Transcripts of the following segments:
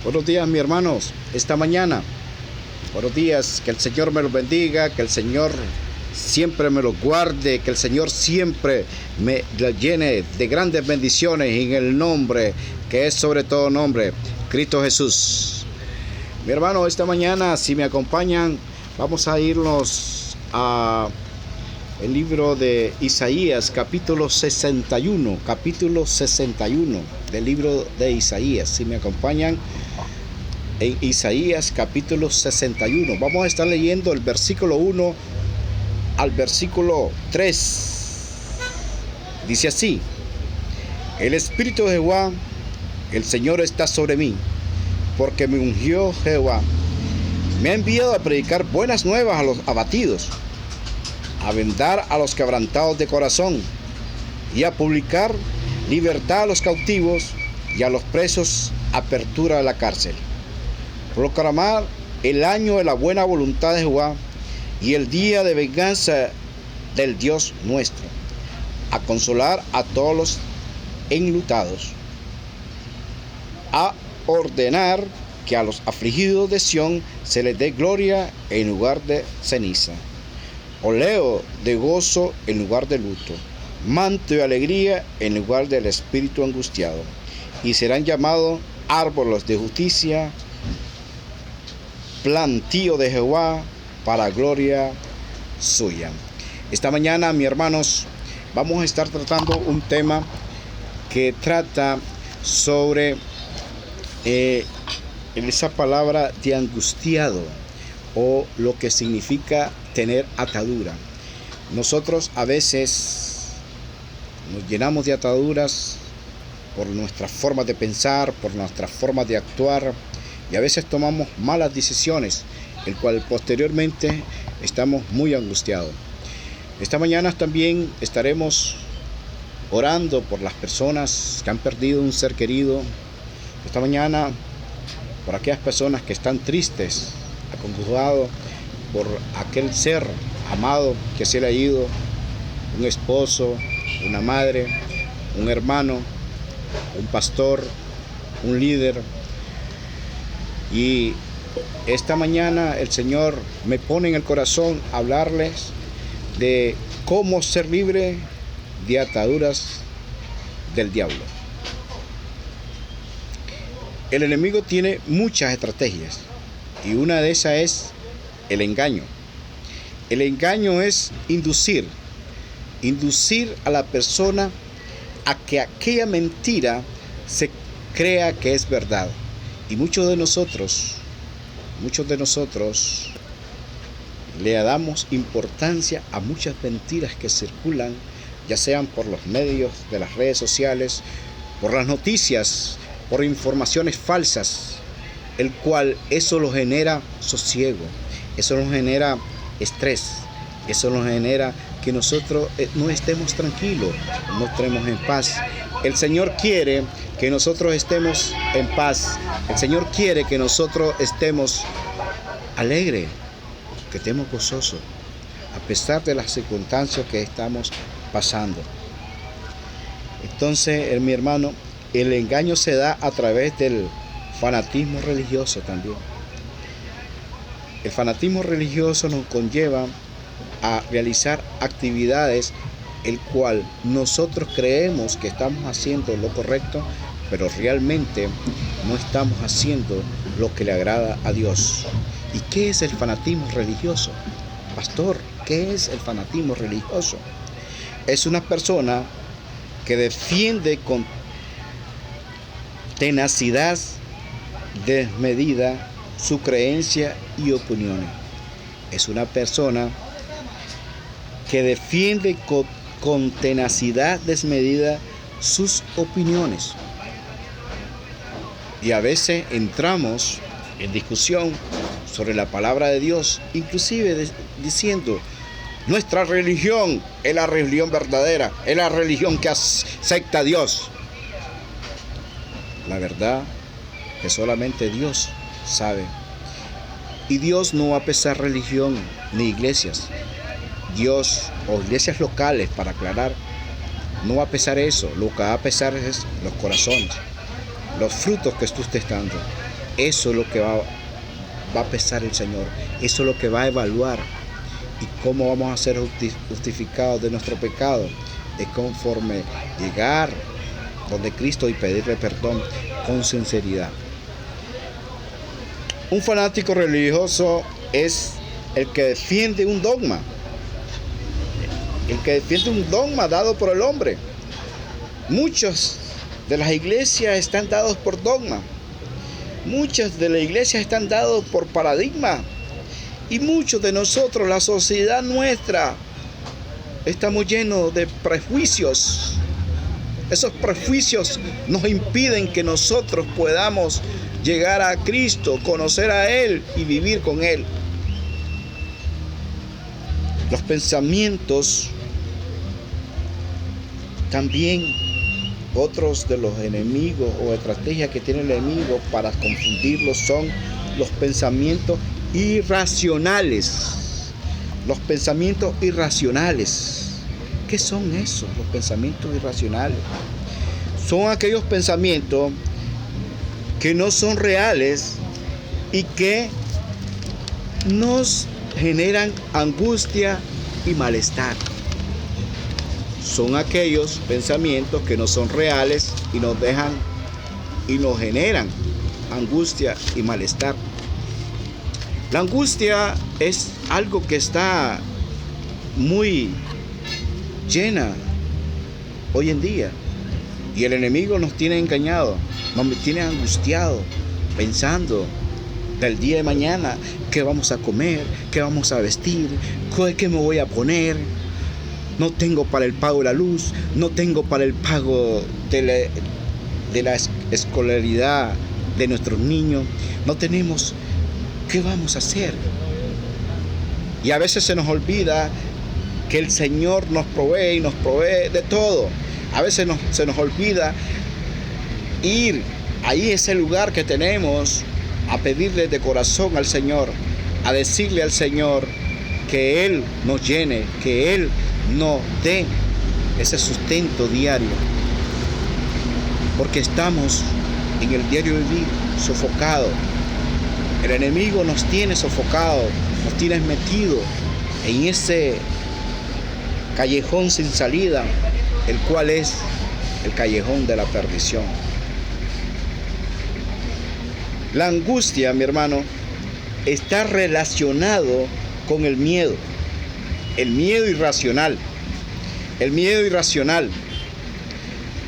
Buenos días, mis hermanos, esta mañana. Buenos días, que el Señor me los bendiga, que el Señor siempre me los guarde, que el Señor siempre me llene de grandes bendiciones en el nombre que es sobre todo nombre, Cristo Jesús. Mi hermano, esta mañana, si me acompañan, vamos a irnos a el libro de Isaías, capítulo 61 del libro de Isaías. Si me acompañan en Isaías, capítulo 61, vamos a estar leyendo el versículo 1 al versículo 3. Dice así: el Espíritu de Jehová, el Señor, está sobre mí, porque me ungió Jehová. Me ha enviado a predicar buenas nuevas a los abatidos, a vendar a los quebrantados de corazón, y a publicar libertad a los cautivos, y a los presos apertura de la cárcel. Proclamar el año de la buena voluntad de Jehová, y el día de venganza del Dios nuestro, a consolar a todos los enlutados, a ordenar que a los afligidos de Sión se les dé gloria en lugar de ceniza, oleo de gozo en lugar de luto, manto de alegría en lugar del espíritu angustiado, y serán llamados árboles de justicia, plantío de Jehová, para gloria suya. Esta mañana, mis hermanos, vamos a estar tratando un tema que trata sobre esa palabra de angustiado, o lo que significa tener atadura. Nosotros a veces nos llenamos de ataduras por nuestra forma de pensar, por nuestra forma de actuar, y a veces tomamos malas decisiones, el cual posteriormente estamos muy angustiados. Esta mañana también estaremos orando por las personas que han perdido un ser querido. Esta mañana por aquellas personas que están tristes, acongojados por aquel ser amado que se le ha ido, un esposo, una madre, un hermano, un pastor, un líder. Y esta mañana el Señor me pone en el corazón hablarles de cómo ser libre de ataduras del diablo. El enemigo tiene muchas estrategias, y una de esas es el engaño. El engaño es inducir a la persona a que aquella mentira se crea que es verdad. Y muchos de nosotros le damos importancia a muchas mentiras que circulan, ya sean por los medios de las redes sociales, por las noticias, por informaciones falsas, el cual eso nos genera sosiego, eso nos genera estrés, eso nos genera que nosotros no estemos tranquilos, no estemos en paz. El Señor quiere que nosotros estemos en paz. El Señor quiere que nosotros estemos alegres, que estemos gozosos, a pesar de las circunstancias que estamos pasando. Entonces, mi hermano, el engaño se da a través del fanatismo religioso también. El fanatismo religioso nos conlleva a realizar actividades el cual nosotros creemos que estamos haciendo lo correcto, pero realmente no estamos haciendo lo que le agrada a Dios. ¿Y qué es el fanatismo religioso? Pastor, ¿qué es el fanatismo religioso? Es una persona que defiende con tenacidad desmedida su creencia y opiniones. Es una persona que defiende con tenacidad desmedida sus opiniones. Y a veces entramos en discusión sobre la palabra de Dios, inclusive diciendo: nuestra religión es la religión verdadera, es la religión que acepta a Dios. La verdad que solamente Dios sabe. Y Dios no va a pesar religión ni iglesias. Dios, o iglesias locales, para aclarar, no va a pesar eso. Lo que va a pesar es los corazones, los frutos que tú estés dando. Eso es lo que va a pesar el Señor. Eso es lo que va a evaluar. ¿Y cómo vamos a ser justificados de nuestro pecado? Es conforme llegar donde Cristo y pedirle perdón con sinceridad. Un fanático religioso es el que defiende un dogma. El que defiende un dogma dado por el hombre. Muchas de las iglesias están dados por dogma. Muchas de las iglesias están dados por paradigma. Y muchos de nosotros, la sociedad nuestra, estamos llenos de prejuicios. Esos prejuicios nos impiden que nosotros podamos llegar a Cristo, conocer a Él y vivir con Él. Los pensamientos, también otros de los enemigos o estrategias que tiene el enemigo para confundirlos son los pensamientos irracionales. Los pensamientos irracionales. ¿Qué son esos, los pensamientos irracionales? Son aquellos pensamientos que no son reales y que nos generan angustia y malestar. Son aquellos pensamientos que no son reales y nos generan angustia y malestar. La angustia es algo que está muy llena hoy en día, y el enemigo nos tiene engañados, nos tiene angustiados, pensando del día de mañana, qué vamos a comer, qué vamos a vestir, qué me voy a poner. No tengo para el pago de la luz, no tengo para el pago de la escolaridad de nuestros niños, no tenemos. ¿Qué vamos a hacer? Y a veces se nos olvida que el Señor nos provee y nos provee de todo. A veces se nos olvida ir ahí a ese lugar que tenemos a pedirle de corazón al Señor, a decirle al Señor que Él nos llene, que Él nos dé ese sustento diario. Porque estamos en el diario vivir sofocados. El enemigo nos tiene sofocados, nos tiene metido en ese callejón sin salida, el cual es el callejón de la perdición. La angustia, mi hermano, está relacionado con el miedo irracional. El miedo irracional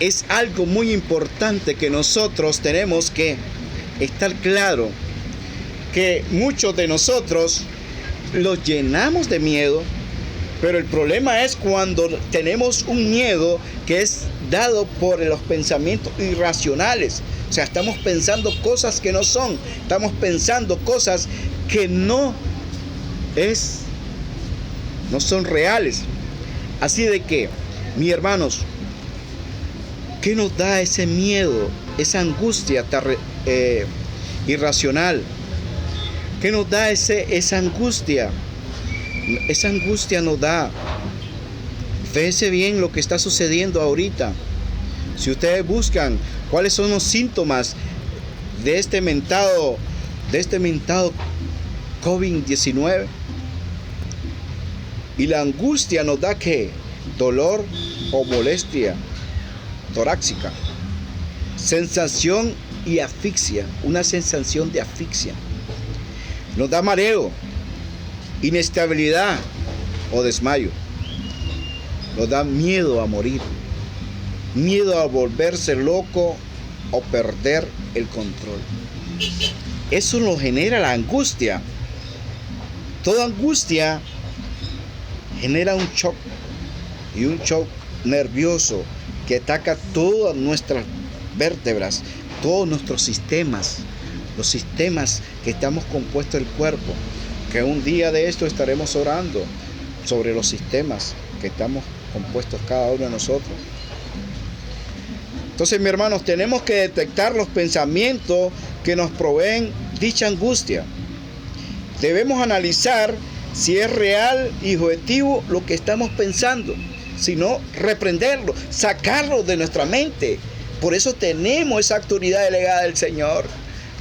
es algo muy importante que nosotros tenemos que estar claro, que muchos de nosotros los llenamos de miedo, pero el problema es cuando tenemos un miedo que es dado por los pensamientos irracionales. O sea, estamos pensando cosas que no son, estamos pensando cosas que no son reales. Así de que, mis hermanos, ¿qué nos da ese miedo, esa angustia irracional? ¿Qué nos da esa angustia? Esa angustia nos da. Fíjense bien lo que está sucediendo ahorita. Si ustedes buscan cuáles son los síntomas de este mentado COVID-19, y la angustia nos da ¿qué? Dolor o molestia torácica, sensación y asfixia, una sensación de asfixia. Nos da mareo, inestabilidad o desmayo. Nos da miedo a morir, miedo a volverse loco o perder el control. Eso nos genera la angustia. Toda angustia genera un shock, y un shock nervioso que ataca todas nuestras vértebras, todos nuestros sistemas, los sistemas que estamos compuestos del cuerpo, que un día de esto estaremos orando sobre los sistemas que estamos compuestos cada uno de nosotros. Entonces, mis hermanos, tenemos que detectar los pensamientos que nos proveen dicha angustia. Debemos analizar si es real y objetivo lo que estamos pensando, si no, reprenderlo, sacarlo de nuestra mente. Por eso tenemos esa autoridad delegada del Señor,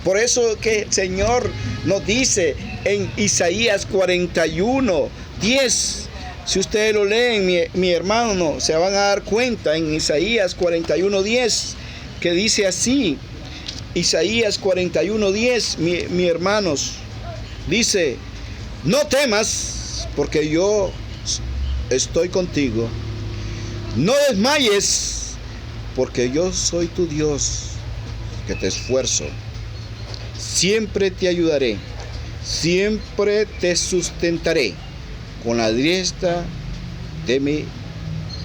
Por eso que el Señor nos dice en Isaías 41:10. Si ustedes lo leen, mi hermano, se van a dar cuenta en Isaías 41:10, que dice así. Isaías 41:10, mi hermanos, dice: no temas, porque yo estoy contigo. No desmayes, porque yo soy tu Dios, que te esfuerzo. Siempre te ayudaré, siempre te sustentaré con la diestra de mi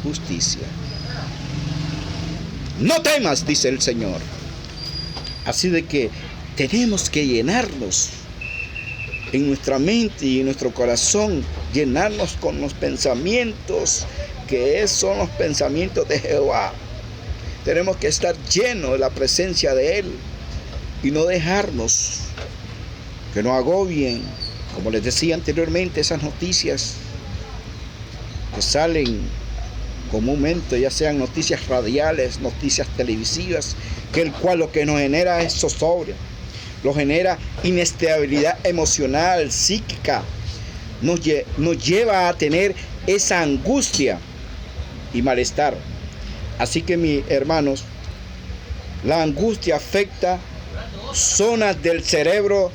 justicia. No temas, dice el Señor. Así de que tenemos que llenarnos en nuestra mente y en nuestro corazón, llenarnos con los pensamientos que son los pensamientos de Jehová. Tenemos que estar llenos de la presencia de Él y no dejarnos que nos agobien, como les decía anteriormente, esas noticias que salen comúnmente, ya sean noticias radiales, noticias televisivas, que el cual lo que nos genera es zozobra, nos genera inestabilidad emocional, psíquica, nos lleva a tener esa angustia y malestar. Así que, mis hermanos, la angustia afecta zonas del cerebro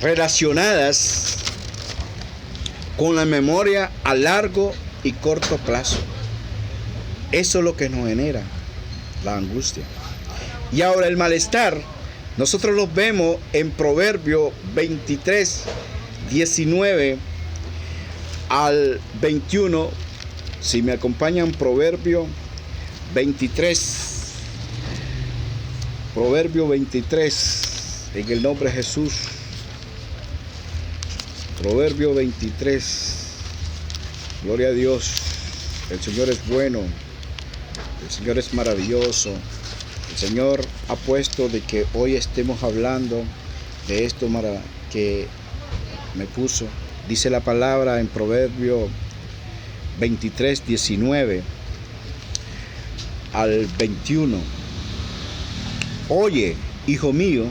relacionadas con la memoria a largo y corto plazo. Eso es lo que nos genera la angustia. Y ahora el malestar, nosotros lo vemos en Proverbio 23:19 al 21. Si me acompañan, Proverbio 23, en el nombre de Jesús. Proverbio 23, gloria a Dios. El Señor es bueno, el Señor es maravilloso. El Señor ha puesto de que hoy estemos hablando de esto que me puso. Dice la palabra en Proverbio 23:19 al 21. Oye, hijo mío,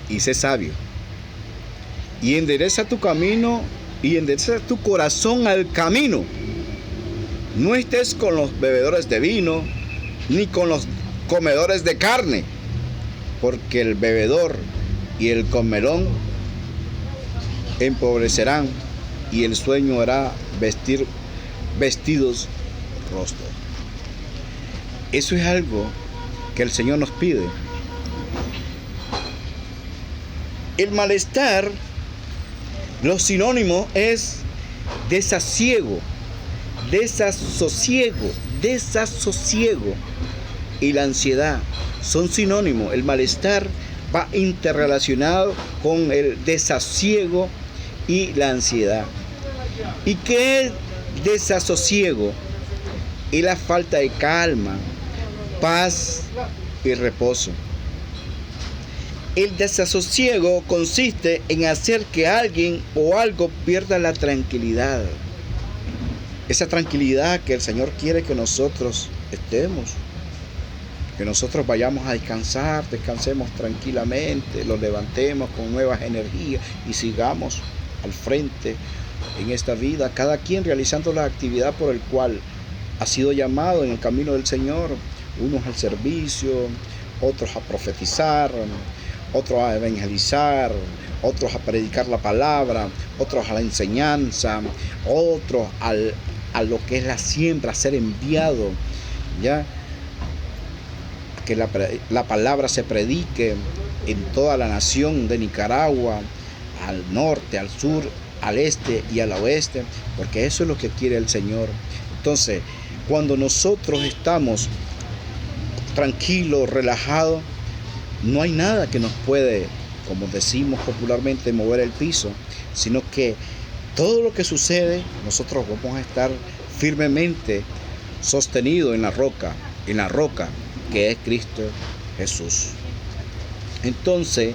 y sé sabio, y endereza tu camino, y endereza tu corazón al camino. No estés con los bebedores de vino, ni con los comedores de carne, porque el bebedor y el comelón empobrecerán, y el sueño hará vestidos rostro. Eso es algo que el Señor nos pide. El malestar, los sinónimos es desasosiego, y la ansiedad son sinónimos. El malestar va interrelacionado con el desasosiego y la ansiedad. ¿Y qué es desasosiego? Es la falta de calma, paz y reposo. El desasosiego consiste en hacer que alguien o algo pierda la tranquilidad. Esa tranquilidad que el Señor quiere que nosotros estemos. Que nosotros vayamos a descansar, descansemos tranquilamente, los levantemos con nuevas energías y sigamos al frente en esta vida, cada quien realizando la actividad por el cual ha sido llamado en el camino del Señor. Unos al servicio, otros a profetizar, otros a evangelizar, otros a predicar la palabra, otros a la enseñanza, otros a lo que es la siembra, a ser enviado, ya que la palabra se predique en toda la nación de Nicaragua, al norte, al sur, al este y al oeste, porque eso es lo que quiere el Señor. Entonces, cuando nosotros estamos tranquilos, relajados, no hay nada que nos puede, como decimos popularmente, mover el piso, sino que todo lo que sucede, nosotros vamos a estar firmemente sostenidos en la roca que es Cristo Jesús. Entonces,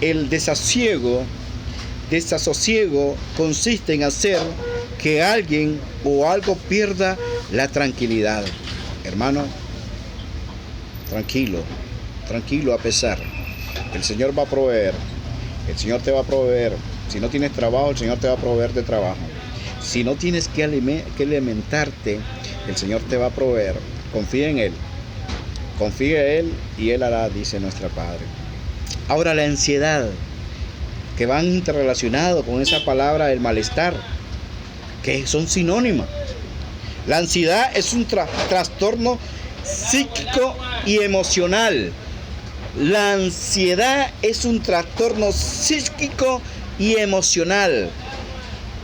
el desasosiego consiste en hacer que alguien o algo pierda la tranquilidad. Hermano, tranquilo a pesar. El Señor va a proveer. El Señor te va a proveer. Si no tienes trabajo, el Señor te va a proveer de trabajo. Si no tienes que alimentarte, el Señor te va a proveer. Confía en Él. Confía en Él y Él hará, dice nuestro Padre. Ahora la ansiedad, que van interrelacionados con esa palabra del malestar, que son sinónimas. La ansiedad es un trastorno psíquico y emocional. La ansiedad es un trastorno psíquico y emocional.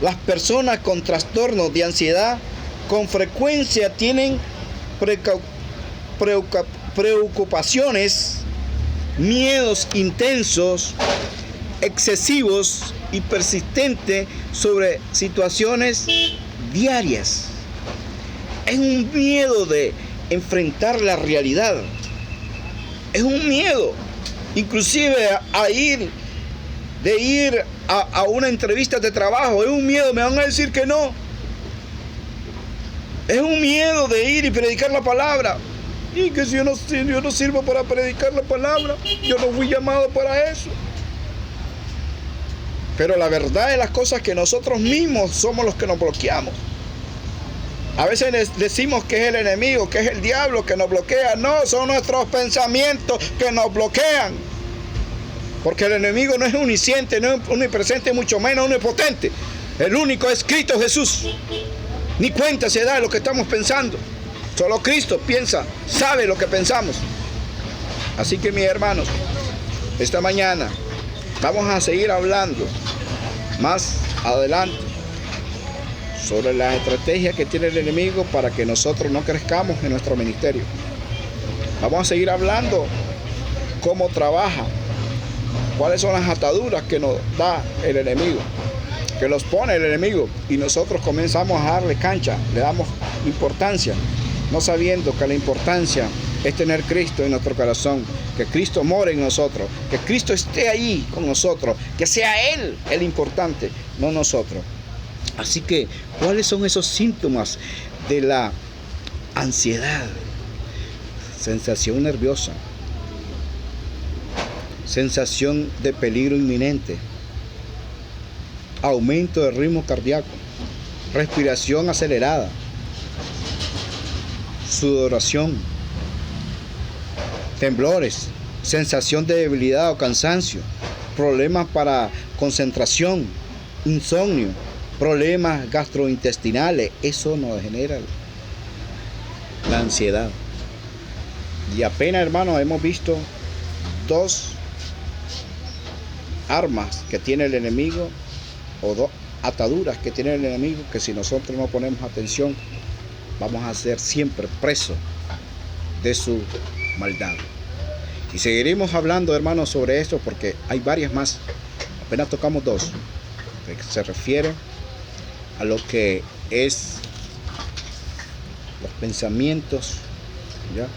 Las personas con trastornos de ansiedad con frecuencia tienen preocupaciones, miedos intensos, excesivos y persistentes sobre situaciones diarias. Es un miedo de enfrentar la realidad. Es un miedo, inclusive a ir a una entrevista de trabajo. Es un miedo, me van a decir que no. Es un miedo de ir y predicar la palabra. Y que si yo no sirvo para predicar la palabra, yo no fui llamado para eso. Pero la verdad de las cosas es que nosotros mismos somos los que nos bloqueamos. A veces decimos que es el enemigo, que es el diablo que nos bloquea. No, son nuestros pensamientos que nos bloquean. Porque el enemigo no es omnisciente, no es omnipresente, mucho menos omnipotente. El único es Cristo Jesús. Ni cuenta se da de lo que estamos pensando. Solo Cristo piensa, sabe lo que pensamos. Así que mis hermanos, esta mañana vamos a seguir hablando más adelante sobre las estrategias que tiene el enemigo para que nosotros no crezcamos en nuestro ministerio. Vamos a seguir hablando cómo trabaja, cuáles son las ataduras que nos da el enemigo, que los pone el enemigo, y nosotros comenzamos a darle cancha, le damos importancia, no sabiendo que la importancia es tener Cristo en nuestro corazón, que Cristo more en nosotros, que Cristo esté ahí con nosotros, que sea Él el importante, no nosotros. Así que, ¿cuáles son esos síntomas de la ansiedad? Sensación nerviosa, sensación de peligro inminente, aumento del ritmo cardíaco, respiración acelerada, sudoración, temblores, sensación de debilidad o cansancio, problemas para concentración, insomnio, problemas gastrointestinales. Eso nos genera la ansiedad. Y apenas, hermanos, hemos visto dos armas que tiene el enemigo, o dos ataduras que tiene el enemigo, que si nosotros no ponemos atención, vamos a ser siempre presos de su maldad. Y seguiremos hablando, hermanos, sobre esto, porque hay varias más. Apenas tocamos dos, que se refiere a lo que es los pensamientos, ¿ya?,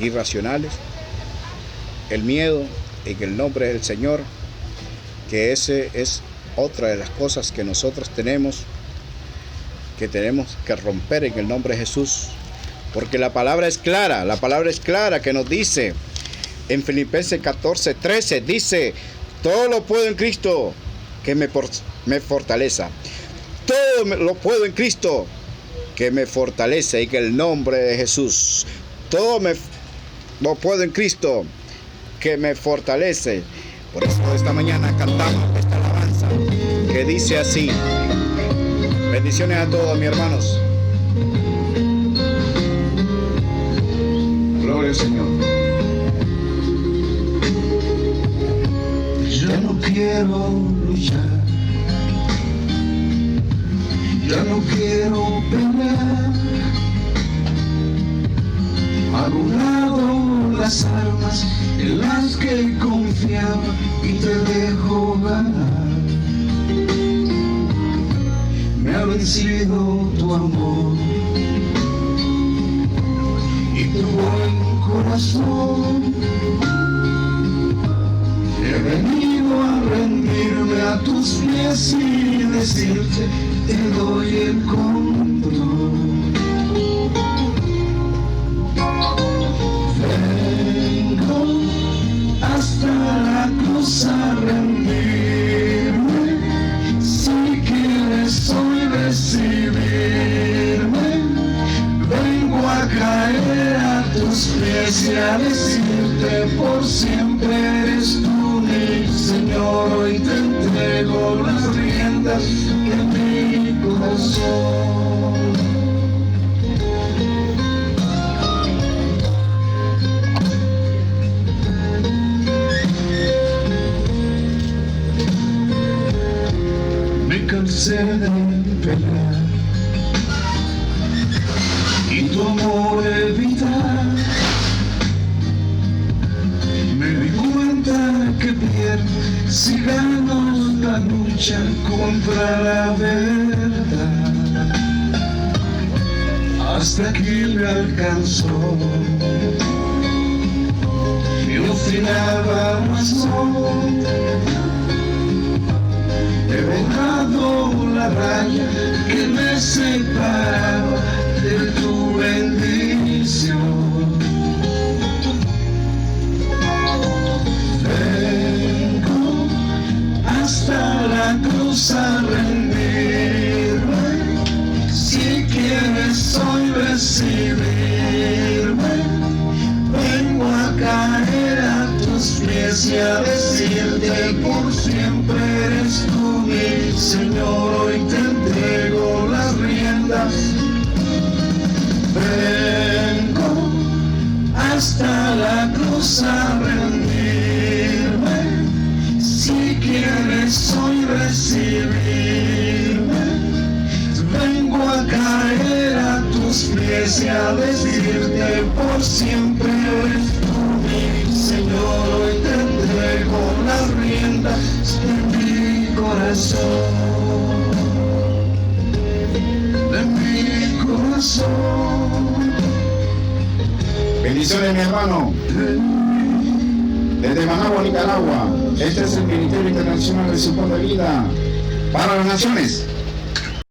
irracionales, el miedo en el nombre del Señor, que ese es otra de las cosas que nosotros tenemos que romper en el nombre de Jesús, porque la palabra es clara que nos dice en Filipenses 14:13, dice: todo lo puedo en Cristo que me fortalece. Todo lo puedo en Cristo que me fortalece, en el nombre de Jesús. Todo lo puedo en Cristo que me fortalece. Por eso esta mañana cantamos esta alabanza que dice así. Bendiciones a todos, mis hermanos. Gloria al Señor. Ya no quiero luchar, ya no quiero pelear. A un lado las armas en las que confiaba y te dejo ganar. Me ha vencido tu amor y tu buen corazón. He venido a rendirme a tus pies y decirte: te doy el control. Vengo hasta a decirte por siempre eres tú mi Señor. Hoy te entrego las riendas de mi corazón. Me cansé de pelear y tu amor evitar. Me di cuenta que pierdo si gano la lucha contra la verdad. Hasta aquí me alcanzó mi obstinada razón. He borrado la raya que me separaba de tu bendición. Vengo hasta la cruz a rendirme. Si quieres hoy recibirme, vengo a caer a tus pies y a decirte por siempre eres tú mi Señor. Hoy te entrego las riendas. Vengo hasta la cruz a rendirme. Si quieres hoy recibirme, vengo a caer a tus pies y a decirte por siempre eres tú mi Señor. Hoy te entrego las riendas de mi corazón, de mi corazón. Bendiciones, mi hermano. Desde Managua, Nicaragua. Este es el Ministerio Internacional de Support de Vida para las Naciones.